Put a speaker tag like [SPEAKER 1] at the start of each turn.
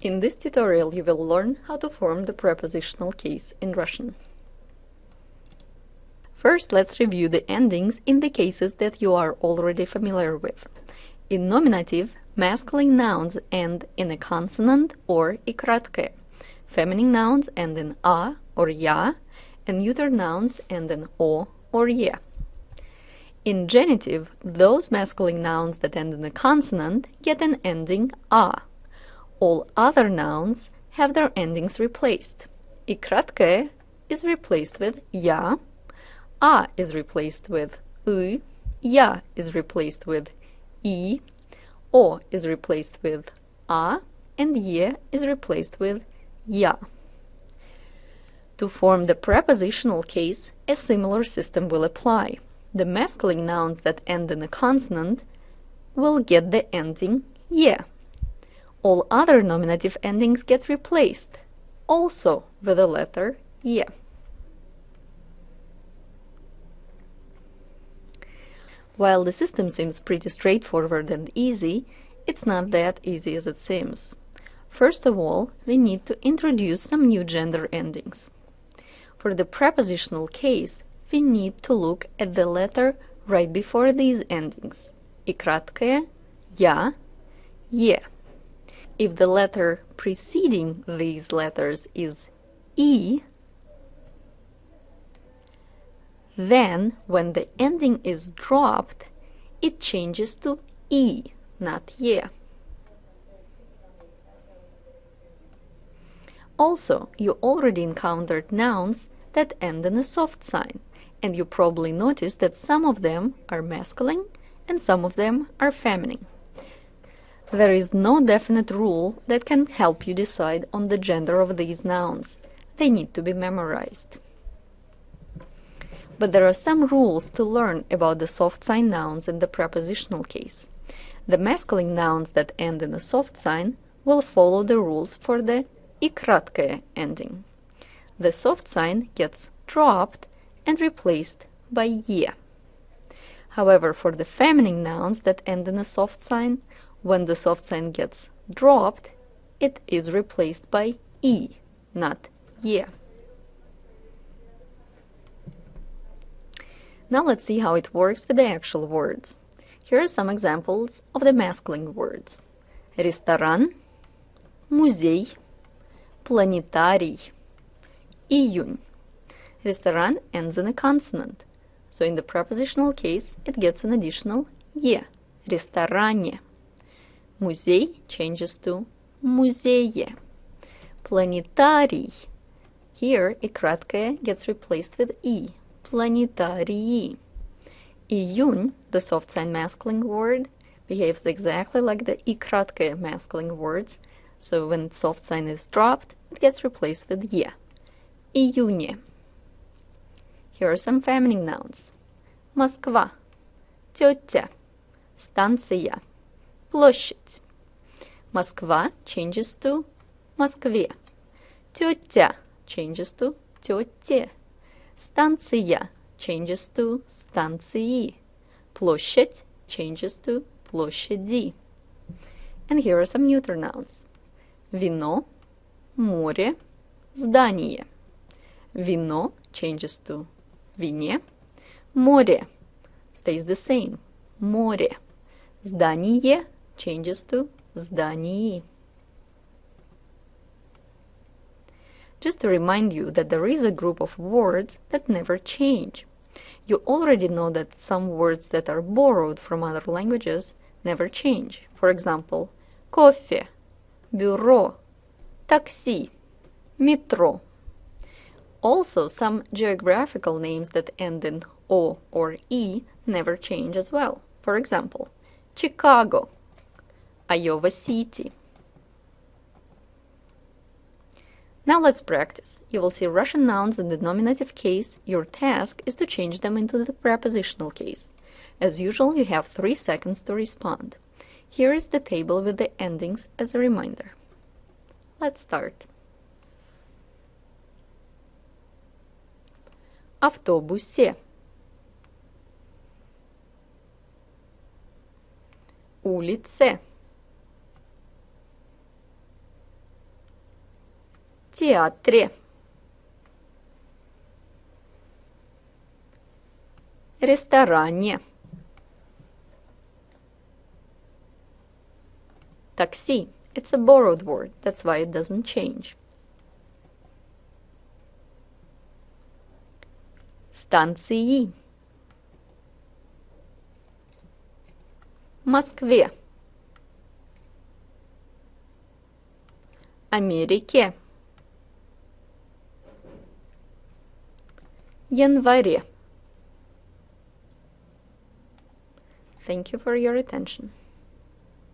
[SPEAKER 1] In this tutorial, you will learn how to form the prepositional case in Russian. First, let's review the endings in the cases that you are already familiar with. In nominative, masculine nouns end in a consonant or и краткое. Feminine nouns end in a or ya, and neuter nouns end in o or ye. In genitive, those masculine nouns that end in a consonant get an ending a. All other nouns have their endings replaced. И краткое is replaced with ya, a is replaced with y, ya is replaced with I, o is replaced with a, and ye is replaced with ya. To form the prepositional case, a similar system will apply. The masculine nouns that end in a consonant will get the ending ye. All other nominative endings get replaced, also with the letter ye. While the system seems pretty straightforward and easy, it's not that easy as it seems. First of all, we need to introduce some new gender endings. For the prepositional case, we need to look at the letter right before these endings. И краткое, я, ye. If the letter preceding these letters is I, then when the ending is dropped, it changes to I, not ye. Also, you already encountered nouns that end in a soft sign, and you probably noticed that some of them are masculine and some of them are feminine. There is no definite rule that can help you decide on the gender of these nouns. They need to be memorized. But there are some rules to learn about the soft sign nouns in the prepositional case. The masculine nouns that end in a soft sign will follow the rules for the и краткое ending. The soft sign gets dropped and replaced by ye. However, for the feminine nouns that end in a soft sign, when the soft sign gets dropped, it is replaced by I, not ye. Now let's see how it works with the actual words. Here are some examples of the masculine words. Ресторан, музей, планетарий, июнь. Ресторан ends in a consonant, so in the prepositional case it gets an additional ye. Ресторане. Музей changes to музее. Планетарий. Here, и краткое gets replaced with I. Планетарии. Июнь, the soft sign masculine word, behaves exactly like the и краткое masculine words, so when its soft sign is dropped, it gets replaced with ye. Июне. Here are some feminine nouns. Москва, тетя, станция, площадь. Москва changes to Москве. Тетя changes to тете. Станция changes to станции. Площадь changes to площади. And here are some neuter nouns. Вино, море, здание. Вино changes to вине. Море stays the same. Море. Здание changes to здании. Just to remind you that there is a group of words that never change. You already know that some words that are borrowed from other languages never change. For example, кофе, бюро, такси, метро. Also, some geographical names that end in o or I never change as well. For example, Chicago, Iowa City. Now let's practice. You will see Russian nouns in the nominative case. Your task is to change them into the prepositional case. As usual, you have 3 seconds to respond. Here is the table with the endings as a reminder. Let's start. Автобусе. Улице. театре, ресторане, такси. It's a borrowed word, that's why it doesn't change. Станции. Москве. Америке. Январе. Thank you for your attention.